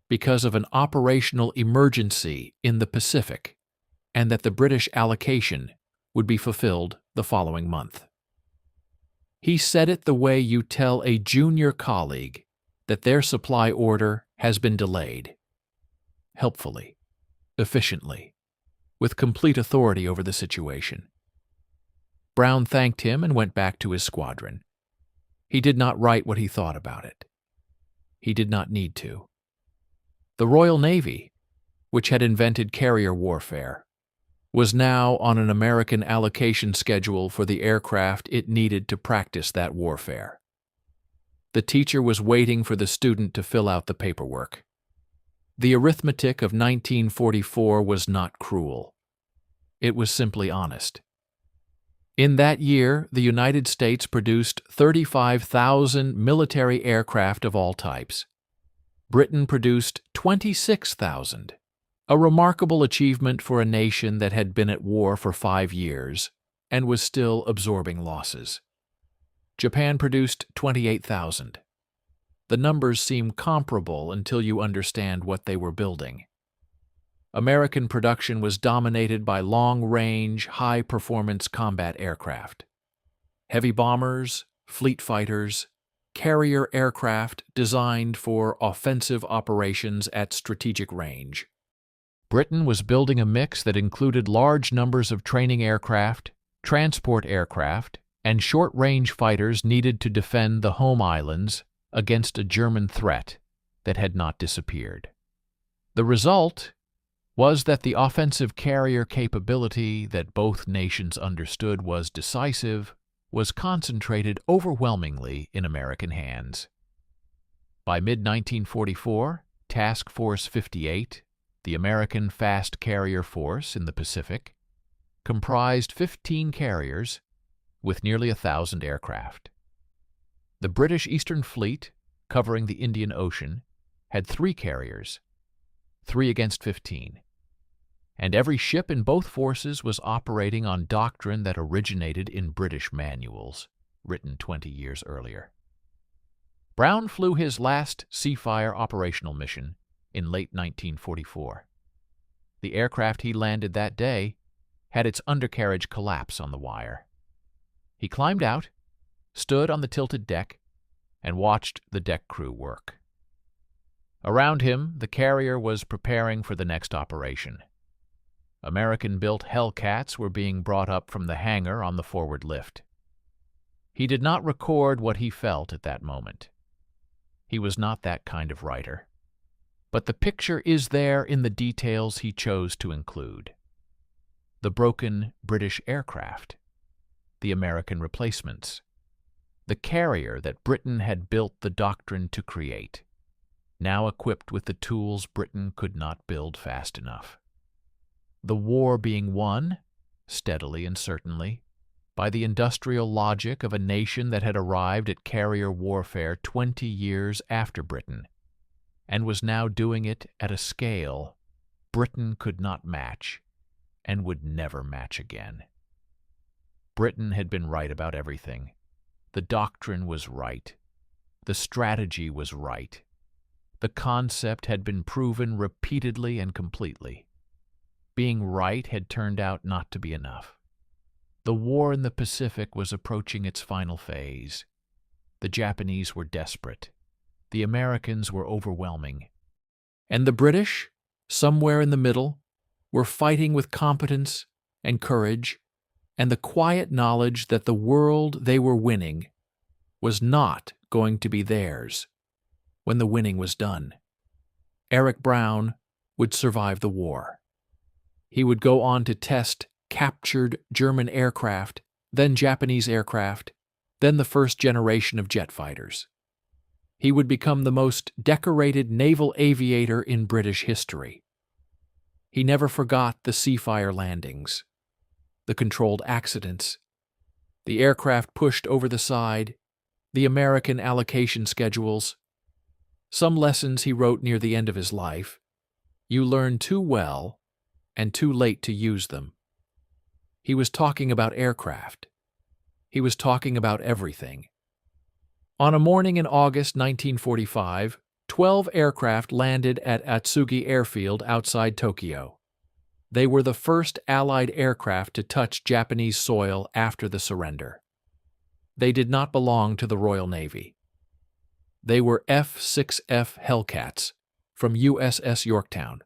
because of an operational emergency in the Pacific, and that the British allocation would be fulfilled the following month. He said it the way you tell a junior colleague that their supply order has been delayed. Helpfully, efficiently, with complete authority over the situation. Brown thanked him and went back to his squadron. He did not write what he thought about it. He did not need to. The Royal Navy, which had invented carrier warfare, was now on an American allocation schedule for the aircraft it needed to practice that warfare. The teacher was waiting for the student to fill out the paperwork. The arithmetic of 1944 was not cruel. It was simply honest. In that year, the United States produced 35,000 military aircraft of all types. Britain produced 26,000, a remarkable achievement for a nation that had been at war for 5 years and was still absorbing losses. Japan produced 28,000. The numbers seem comparable until you understand what they were building. American production was dominated by long-range, high-performance combat aircraft. Heavy bombers, fleet fighters, carrier aircraft designed for offensive operations at strategic range. Britain was building a mix that included large numbers of training aircraft, transport aircraft, and short-range fighters needed to defend the home islands against a German threat that had not disappeared. The result was that the offensive carrier capability that both nations understood was decisive was concentrated overwhelmingly in American hands. By mid-1944, Task Force 58, the American fast carrier force in the Pacific, comprised 15 carriers with nearly 1,000 aircraft. The British Eastern Fleet, covering the Indian Ocean, had 3 carriers, 3 against 15. And every ship in both forces was operating on doctrine that originated in British manuals, written 20 years earlier. Brown flew his last Seafire operational mission in late 1944. The aircraft he landed that day had its undercarriage collapse on the wire. He climbed out, stood on the tilted deck, and watched the deck crew work. Around him, the carrier was preparing for the next operation. American-built Hellcats were being brought up from the hangar on the forward lift. He did not record what he felt at that moment. He was not that kind of writer. But the picture is there in the details he chose to include. The broken British aircraft, the American replacements, the carrier that Britain had built the doctrine to create, now equipped with the tools Britain could not build fast enough. The war being won, steadily and certainly, by the industrial logic of a nation that had arrived at carrier warfare 20 years after Britain, and was now doing it at a scale Britain could not match and would never match again. Britain had been right about everything. The doctrine was right. The strategy was right. The concept had been proven repeatedly and completely. Being right had turned out not to be enough. The war in the Pacific was approaching its final phase. The Japanese were desperate. The Americans were overwhelming. And the British, somewhere in the middle, were fighting with competence and courage and the quiet knowledge that the world they were winning was not going to be theirs when the winning was done. Eric Brown would survive the war. He would go on to test captured German aircraft, then Japanese aircraft, then the first generation of jet fighters. He would become the most decorated naval aviator in British history. He never forgot the Seafire landings, the controlled accidents, the aircraft pushed over the side, the American allocation schedules. Some lessons he wrote near the end of his life. You learn too well and too late to use them. He was talking about aircraft. He was talking about everything. On a morning in August 1945, 12 aircraft landed at Atsugi Airfield outside Tokyo. They were the first Allied aircraft to touch Japanese soil after the surrender. They did not belong to the Royal Navy. They were F-6F Hellcats from USS Yorktown.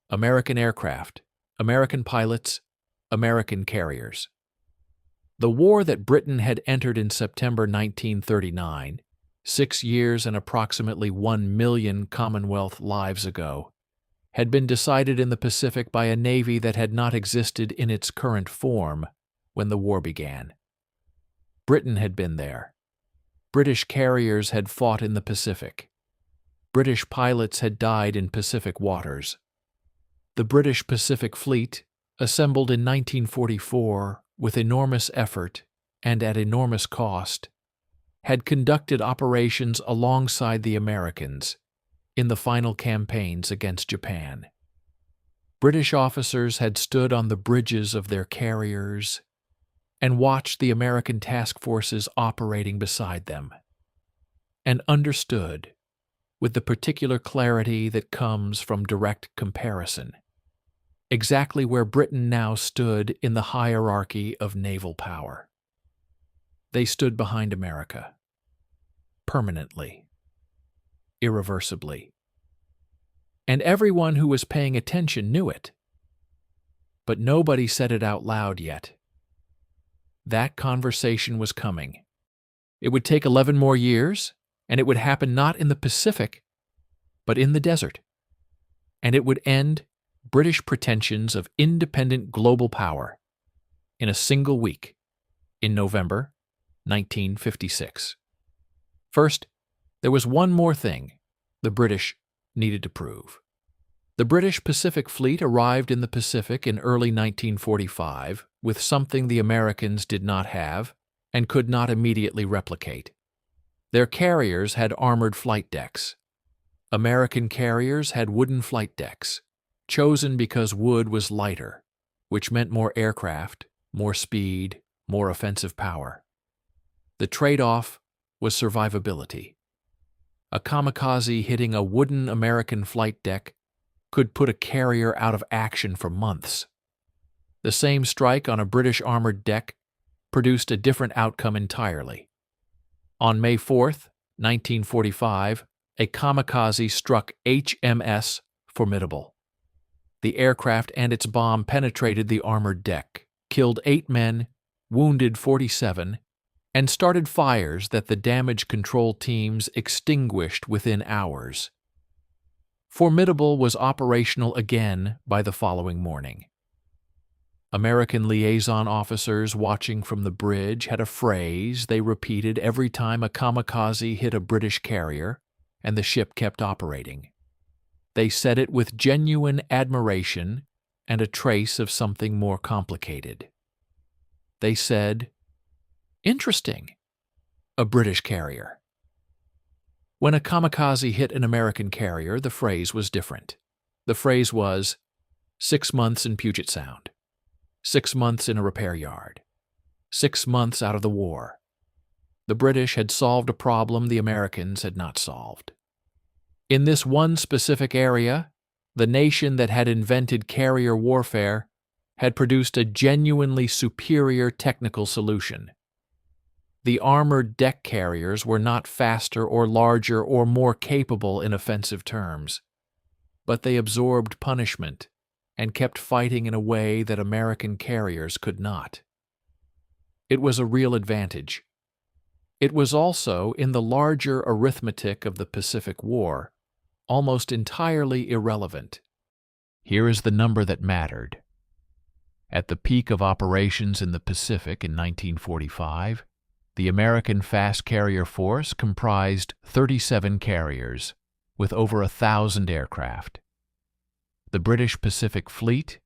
American aircraft, American pilots, American carriers. The war that Britain had entered in September 1939, 6 years and approximately 1 million Commonwealth lives ago, had been decided in the Pacific by a navy that had not existed in its current form when the war began. Britain had been there. British carriers had fought in the Pacific. British pilots had died in Pacific waters. The British Pacific Fleet, assembled in 1944 with enormous effort and at enormous cost, had conducted operations alongside the Americans in the final campaigns against Japan. British officers had stood on the bridges of their carriers and watched the American task forces operating beside them, and understood, with the particular clarity that comes from direct comparison, exactly where Britain now stood in the hierarchy of naval power. They stood behind America, permanently, irreversibly. And everyone who was paying attention knew it. But nobody said it out loud yet. That conversation was coming. It would take 11 more years, and it would happen not in the Pacific, but in the desert. And it would end British pretensions of independent global power in a single week, in November 1956. First, there was one more thing the British needed to prove. The British Pacific Fleet arrived in the Pacific in early 1945 with something the Americans did not have and could not immediately replicate. Their carriers had armored flight decks. American carriers had wooden flight decks, chosen because wood was lighter, which meant more aircraft, more speed, more offensive power. The trade-off was survivability. A kamikaze hitting a wooden American flight deck could put a carrier out of action for months. The same strike on a British armored deck produced a different outcome entirely. On May 4, 1945, a kamikaze struck HMS Formidable. The aircraft and its bomb penetrated the armored deck, killed 8 men, wounded 47, and started fires that the damage control teams extinguished within hours. Formidable was operational again by the following morning. American liaison officers watching from the bridge had a phrase they repeated every time a kamikaze hit a British carrier and the ship kept operating. They said it with genuine admiration and a trace of something more complicated. They said, "Interesting, a British carrier." When a kamikaze hit an American carrier, the phrase was different. The phrase was, 6 months in Puget Sound, 6 months in a repair yard, 6 months out of the war. The British had solved a problem the Americans had not solved. In this one specific area, the nation that had invented carrier warfare had produced a genuinely superior technical solution. The armored deck carriers were not faster or larger or more capable in offensive terms, but they absorbed punishment and kept fighting in a way that American carriers could not. It was a real advantage. It was also, in the larger arithmetic of the Pacific War, almost entirely irrelevant. Here is the number that mattered. At the peak of operations in the Pacific in 1945, the American fast carrier force comprised 37 carriers, with over 1,000 aircraft. The British Pacific Fleet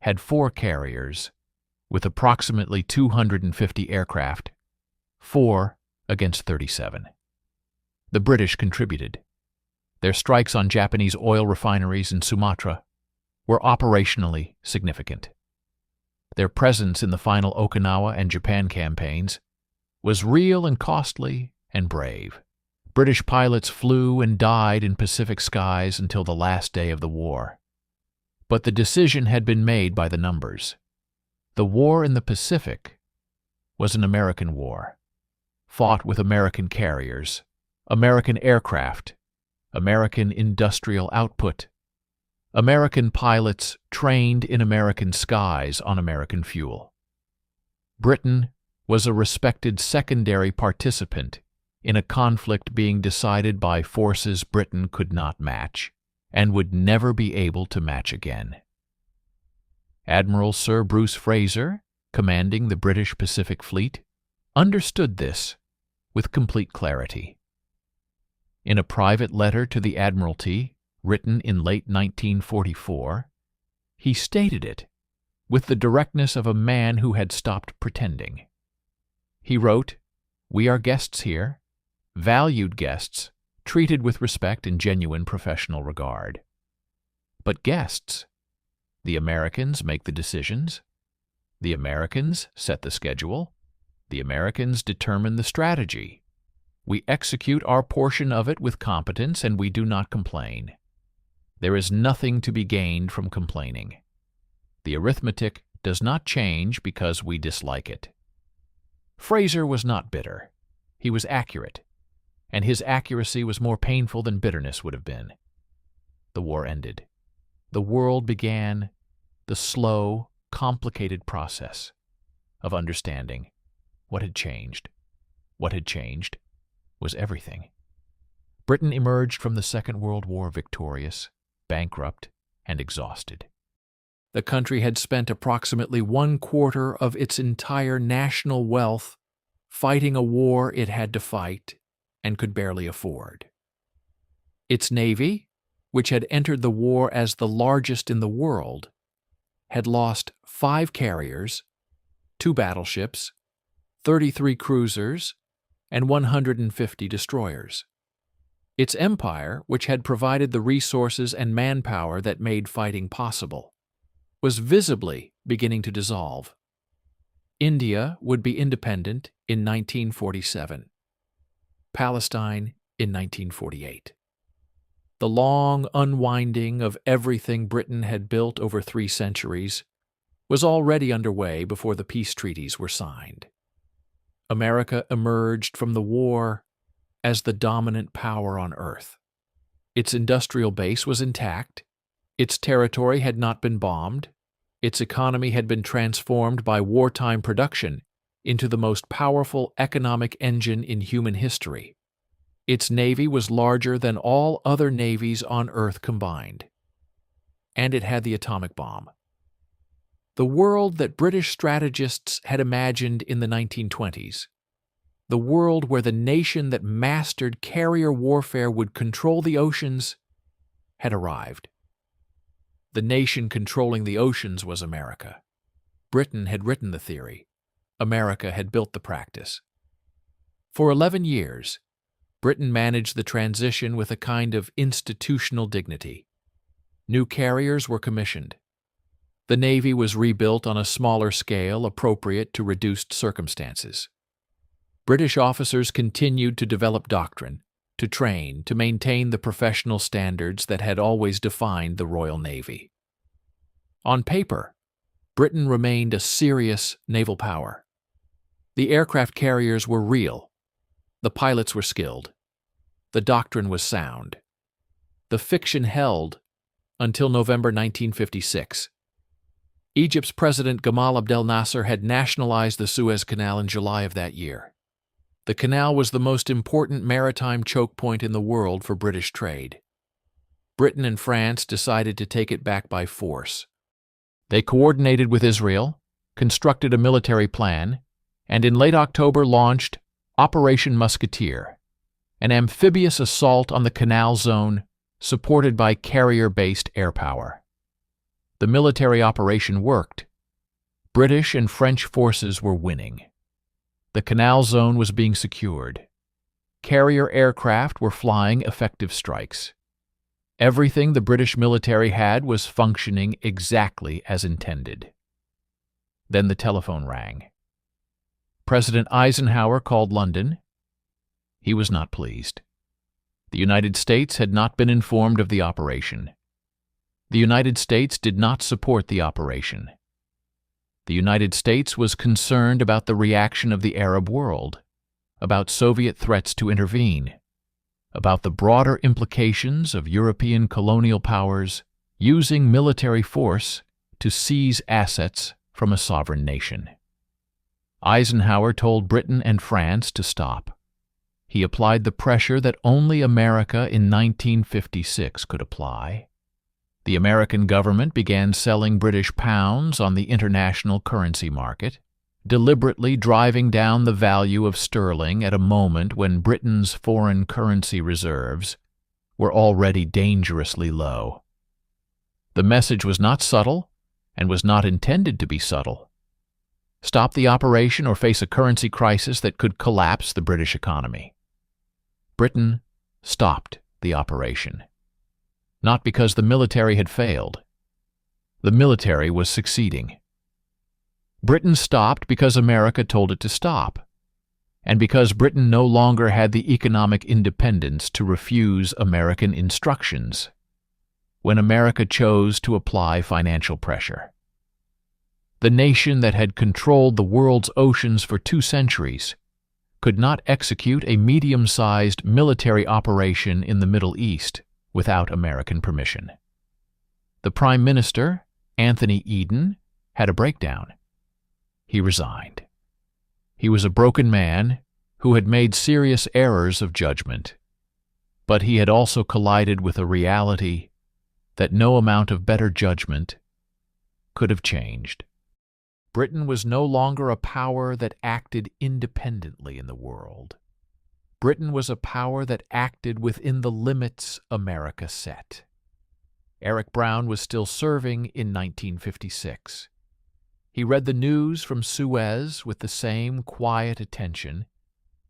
had 4 carriers, with approximately 250 aircraft, 4 against 37. The British contributed. Their strikes on Japanese oil refineries in Sumatra were operationally significant. Their presence in the final Okinawa and Japan campaigns was real and costly and brave. British pilots flew and died in Pacific skies until the last day of the war. But the decision had been made by the numbers. The war in the Pacific was an American war, fought with American carriers, American aircraft, American industrial output, American pilots trained in American skies on American fuel. Britain was a respected secondary participant in a conflict being decided by forces Britain could not match and would never be able to match again. Admiral Sir Bruce Fraser, commanding the British Pacific Fleet, understood this with complete clarity. In a private letter to the Admiralty, written in late 1944, he stated it with the directness of a man who had stopped pretending. He wrote, "We are guests here, valued guests, treated with respect and genuine professional regard. But guests, the Americans make the decisions, the Americans set the schedule, the Americans determine the strategy. We execute our portion of it with competence, and we do not complain. There is nothing to be gained from complaining. The arithmetic does not change because we dislike it." Fraser was not bitter. He was accurate, and his accuracy was more painful than bitterness would have been. The war ended. The world began the slow, complicated process of understanding what had changed. What had changed was everything. Britain emerged from the Second World War victorious, bankrupt, and exhausted. The country had spent approximately 1/4 of its entire national wealth fighting a war it had to fight and could barely afford. Its navy, which had entered the war as the largest in the world, had lost 5 carriers, 2 battleships, 33 cruisers, and 150 destroyers. Its empire, which had provided the resources and manpower that made fighting possible, was visibly beginning to dissolve. India would be independent in 1947. Palestine in 1948. The long unwinding of everything Britain had built over 3 centuries was already underway before the peace treaties were signed. America emerged from the war as the dominant power on Earth. Its industrial base was intact, its territory had not been bombed, its economy had been transformed by wartime production into the most powerful economic engine in human history. Its navy was larger than all other navies on Earth combined. And it had the atomic bomb. The world that British strategists had imagined in the 1920s, the world where the nation that mastered carrier warfare would control the oceans, had arrived. The nation controlling the oceans was America. Britain had written the theory. America had built the practice. For 11 years, Britain managed the transition with a kind of institutional dignity. New carriers were commissioned. The Navy was rebuilt on a smaller scale appropriate to reduced circumstances. British officers continued to develop doctrine, to train, to maintain the professional standards that had always defined the Royal Navy. On paper, Britain remained a serious naval power. The aircraft carriers were real. The pilots were skilled. The doctrine was sound. The fiction held until November 1956. Egypt's President Gamal Abdel Nasser had nationalized the Suez Canal in July of that year. The canal was the most important maritime choke point in the world for British trade. Britain and France decided to take it back by force. They coordinated with Israel, constructed a military plan, and in late October launched Operation Musketeer, an amphibious assault on the canal zone supported by carrier-based air power. The military operation worked. British and French forces were winning. The canal zone was being secured. Carrier aircraft were flying effective strikes. Everything the British military had was functioning exactly as intended. Then the telephone rang. President Eisenhower called London. He was not pleased. The United States had not been informed of the operation. The United States did not support the operation. The United States was concerned about the reaction of the Arab world, about Soviet threats to intervene, about the broader implications of European colonial powers using military force to seize assets from a sovereign nation. Eisenhower told Britain and France to stop. He applied the pressure that only America in 1956 could apply. The American government began selling British pounds on the international currency market, deliberately driving down the value of sterling at a moment when Britain's foreign currency reserves were already dangerously low. The message was not subtle and was not intended to be subtle. Stop the operation or face a currency crisis that could collapse the British economy. Britain stopped the operation. Not because the military had failed. The military was succeeding. Britain stopped because America told it to stop, and because Britain no longer had the economic independence to refuse American instructions when America chose to apply financial pressure. The nation that had controlled the world's oceans for 2 centuries could not execute a medium-sized military operation in the Middle East without American permission. The Prime Minister, Anthony Eden, had a breakdown. He resigned. He was a broken man who had made serious errors of judgment, but he had also collided with a reality that no amount of better judgment could have changed. Britain was no longer a power that acted independently in the world. Britain was a power that acted within the limits America set. Eric Brown was still serving in 1956. He read the news from Suez with the same quiet attention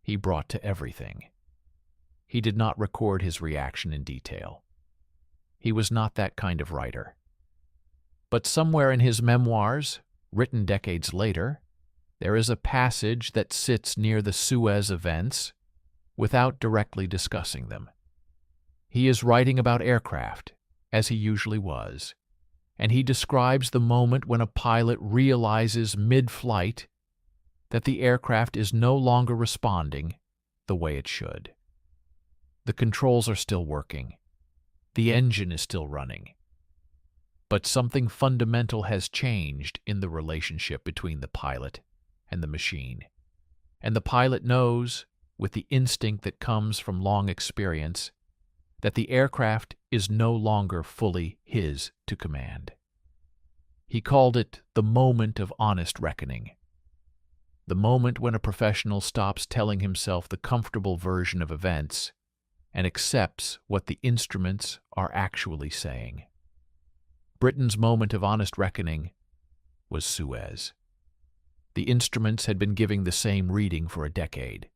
he brought to everything. He did not record his reaction in detail. He was not that kind of writer. But somewhere in his memoirs, written decades later, there is a passage that sits near the Suez events without directly discussing them. He is writing about aircraft, as he usually was, and he describes the moment when a pilot realizes mid-flight that the aircraft is no longer responding the way it should. The controls are still working. The engine is still running. But something fundamental has changed in the relationship between the pilot and the machine. And the pilot knows, with the instinct that comes from long experience, that the aircraft is no longer fully his to command. He called it the moment of honest reckoning. The moment when a professional stops telling himself the comfortable version of events and accepts what the instruments are actually saying. Britain's moment of honest reckoning was Suez. The instruments had been giving the same reading for a decade.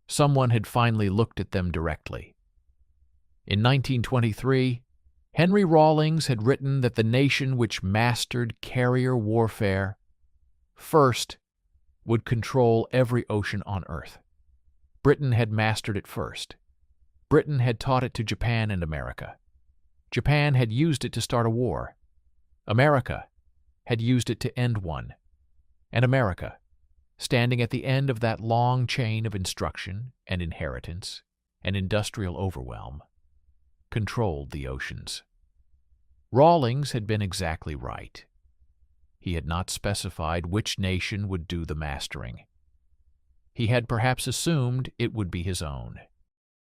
Someone had finally looked at them directly. In 1923, Henry Rawlings had written that the nation which mastered carrier warfare first would control every ocean on Earth. Britain had mastered it first. Britain had taught it to Japan and America. Japan had used it to start a war. America had used it to end one. And America, standing at the end of that long chain of instruction and inheritance and industrial overwhelm, controlled the oceans. Rawlings had been exactly right. He had not specified which nation would do the mastering. He had perhaps assumed it would be his own.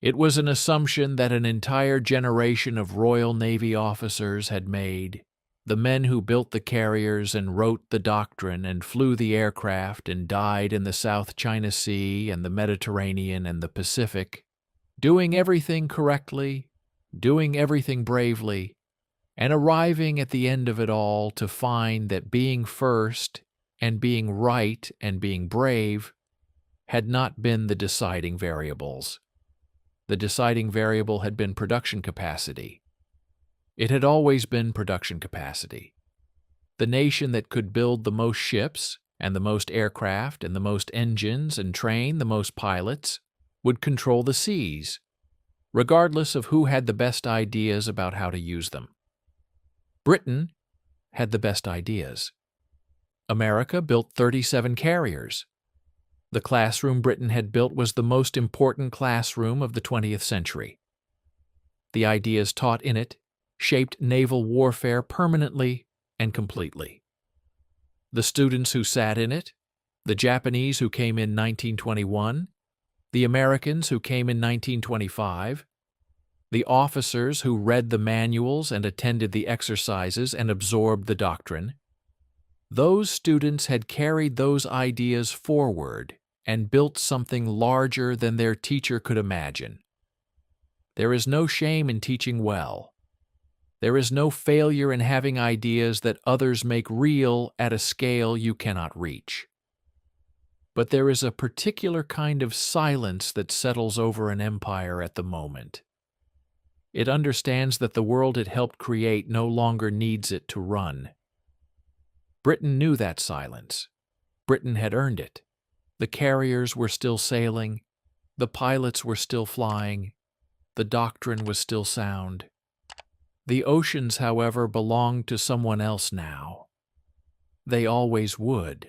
It was an assumption that an entire generation of Royal Navy officers had made, the men who built the carriers and wrote the doctrine and flew the aircraft and died in the South China Sea and the Mediterranean and the Pacific, doing everything correctly, doing everything bravely, and arriving at the end of it all to find that being first and being right and being brave had not been the deciding variables. The deciding variable had been production capacity. It had always been production capacity. The nation that could build the most ships and the most aircraft and the most engines and train the most pilots would control the seas, regardless of who had the best ideas about how to use them. Britain had the best ideas. America built 37 carriers. The classroom Britain had built was the most important classroom of the 20th century. The ideas taught in it shaped naval warfare permanently and completely. The students who sat in it, the Japanese who came in 1921, the Americans who came in 1925, the officers who read the manuals and attended the exercises and absorbed the doctrine, those students had carried those ideas forward and built something larger than their teacher could imagine. There is no shame in teaching well. There is no failure in having ideas that others make real at a scale you cannot reach. But there is a particular kind of silence that settles over an empire at the moment. It understands that the world it helped create no longer needs it to run. Britain knew that silence. Britain had earned it. The carriers were still sailing. The pilots were still flying. The doctrine was still sound. The oceans, however, belonged to someone else now. They always would.